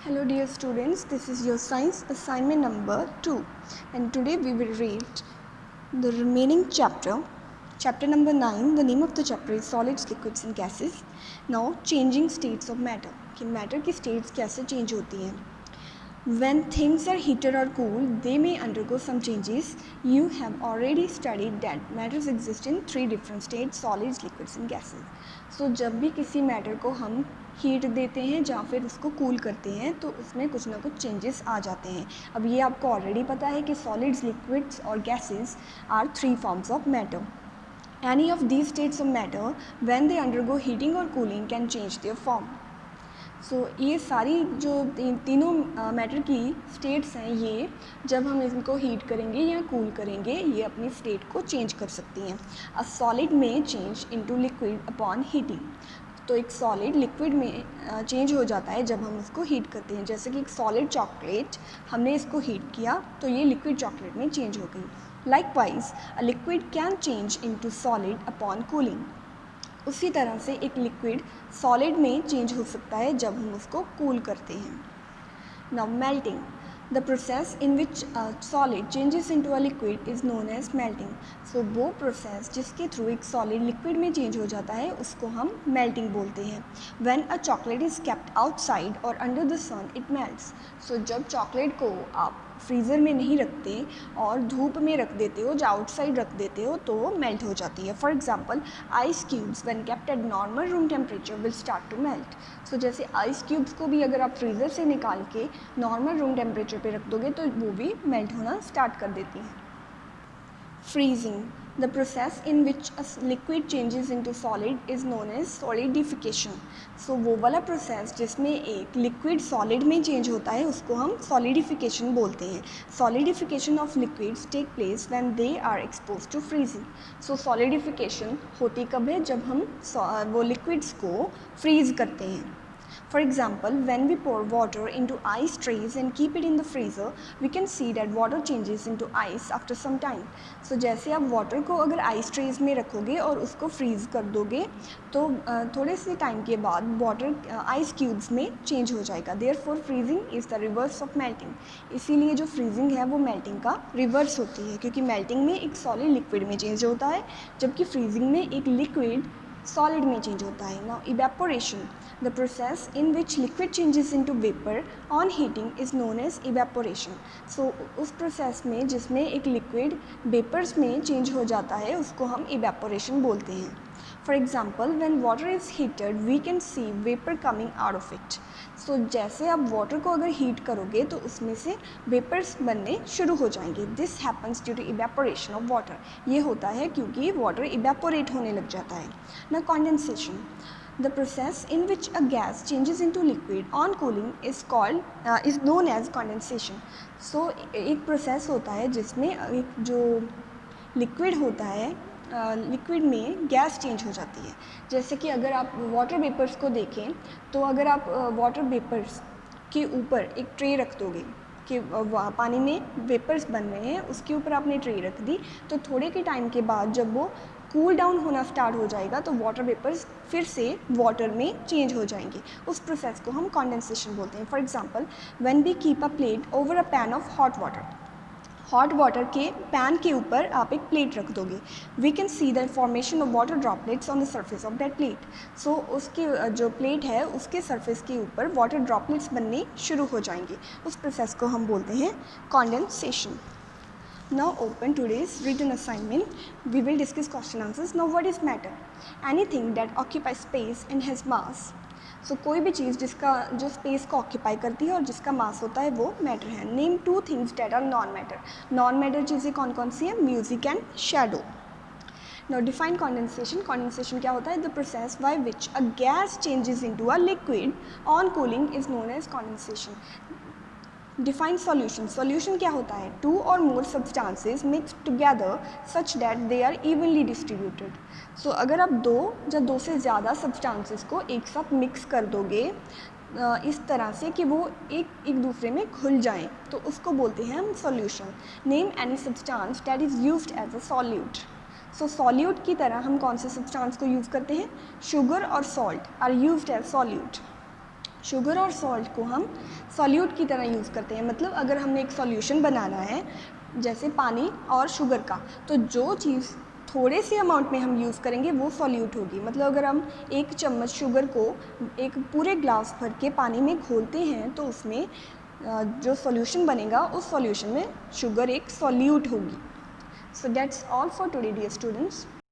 Hello dear students, this is your science assignment number 2 and today we will read the remaining chapter number 9. The name of the chapter is solids, liquids and gases. Now changing states of matter, कि matter की states कैसे change होती हैं. When things are heated or cooled, they may undergo some changes. You have already studied that matters exist in 3 different states: solids, liquids and gases. So जब भी किसी matter को हम हीट देते हैं या फिर उसको कूल करते हैं तो उसमें कुछ ना कुछ चेंजेस आ जाते हैं. अब ये आपको ऑलरेडी पता है कि सॉलिड्स, लिक्विड्स और gases are 3 forms of matter. Any of these states of matter, when they undergo heating or cooling, can change their form. ये सारी जो तीनों मैटर की स्टेट्स हैं, ये जब हम इनको हीट करेंगे या कूल करेंगे ये अपनी स्टेट को चेंज कर सकती हैं. अ सॉलिड में change into liquid upon heating. तो एक सॉलिड लिक्विड में चेंज हो जाता है जब हम उसको हीट करते हैं. जैसे कि एक सॉलिड चॉकलेट, हमने इसको हीट किया तो ये लिक्विड चॉकलेट में चेंज हो गई. Likewise a liquid can change into solid upon cooling. उसी तरह से एक लिक्विड सॉलिड में चेंज हो सकता है जब हम उसको कूल करते हैं. Now melting. The process in which solid changes into a liquid is known as melting. So वो प्रोसेस जिसके थ्रू एक सॉलिड लिक्विड में चेंज हो जाता है उसको हम मेल्टिंग बोलते हैं. When a chocolate is kept outside और under the sun it melts. So जब चॉकलेट को आप फ्रीज़र में नहीं रखते और धूप में रख देते हो या आउटसाइड रख देते हो तो वो मेल्ट हो जाती है. For example ice cubes when kept at normal room temperature will start to melt. So जैसे आइस क्यूब्स को भी अगर आप फ्रीज़र से निकाल के नॉर्मल रूम टेम्परेचर पे रख दोगे तो वो भी मेल्ट होना स्टार्ट कर देती हैं. Freezing. The process in which a liquid changes into solid is known as solidification. So वो वाला प्रोसेस जिसमें एक लिक्विड सॉलिड में चेंज होता है उसको हम सॉलिडिफिकेशन बोलते हैं. Solidification of liquids take place when they are expose to freezing. So solidification होती कब है? जब हम वो लिक्विड्स को फ्रीज करते हैं. For example, when we pour water into ice trays and keep it in the freezer, we can see that water changes into ice after some time. So जैसे आप water को अगर ice trays में रखोगे और उसको freeze कर दोगे तो थोड़े से टाइम के बाद water ice cubes में change हो जाएगा. Therefore, freezing is the reverse of melting. इसीलिए जो freezing है वो melting का reverse होती है क्योंकि melting में एक solid liquid में change होता है जबकि freezing में एक liquid सॉलिड में चेंज होता है. Now evaporation. The process in which liquid changes into vapour on heating is known as evaporation. So उस प्रोसेस में जिसमें एक लिक्विड वेपर्स में चेंज हो जाता है उसको हम इवेपोरेशन बोलते हैं. For example when water is heated we can see vapour coming out of it. So जैसे आप वाटर को अगर हीट करोगे तो उसमें से वेपर्स बनने शुरू हो जाएंगे. This happens due to evaporation of water. ये होता है क्योंकि वाटर इवेपोरेट होने लग जाता है. ना condensation. The process in which a gas changes into liquid on cooling is known as condensation. So एक प्रोसेस होता है जिसमें एक जो लिक्विड होता है लिक्विड में गैस चेंज हो जाती है. जैसे कि अगर आप वाटर वेपर्स को देखें तो अगर आप वाटर वेपर्स के ऊपर एक ट्रे रख दोगे कि पानी में वेपर्स बन रहे हैं, उसके ऊपर आपने ट्रे रख दी तो थोड़े के टाइम के बाद जब वो कूल डाउन होना स्टार्ट हो जाएगा तो वाटर वेपर्स फिर से वाटर में चेंज हो जाएंगे. उस प्रोसेस को हम कंडेंसेशन बोलते हैं. For example when we keep a plate over a pan of hot water. Hot water के पैन के ऊपर आप एक प्लेट रख दोगे. We can see the formation of water droplets on the surface of that plate. So उसके जो plate है उसके सरफेस के ऊपर वाटर ड्रॉपलेट्स बनने शुरू हो जाएंगे. उस प्रोसेस को हम बोलते हैं condensation. Now open today's written assignment. We will discuss question answers. Now what is matter? Anything that occupies space and has mass. So कोई भी चीज़ जिसका जो स्पेस को ऑक्यूपाई करती है और जिसका मास होता है वो मैटर है. Name 2 things that are non matter. Non matter चीज़ें कौन कौन सी हैं? Music and shadow. Now define condensation. Condensation क्या होता है? The process by which a gas changes into a liquid on cooling is known as condensation. Define solution. Solution क्या होता है? 2 or more substances mixed together such that they are evenly distributed. So अगर आप 2 या 2 से ज़्यादा substances को एक साथ mix कर दोगे इस तरह से कि वो एक दूसरे में घुल जाएं तो उसको बोलते हैं हम solution. Name any substance that is used as a solute. So solute की तरह हम कौन से substance को use करते हैं? Sugar और salt are used as solute. Sugar और सॉल्ट को हम सॉल्यूट की तरह यूज़ करते हैं। मतलब अगर हमने एक सॉल्यूशन बनाना है जैसे पानी और शुगर का, तो जो चीज़ थोड़े से अमाउंट में हम यूज़ करेंगे वो सॉल्यूट होगी। मतलब अगर हम 1 चम्मच शुगर को एक पूरे ग्लास भर के पानी में घोलते हैं तो उसमें जो सॉल्यूशन बनेगा उस सॉल्यूशन में शुगर एक सॉल्यूट होगी। So that's all for today, dear students.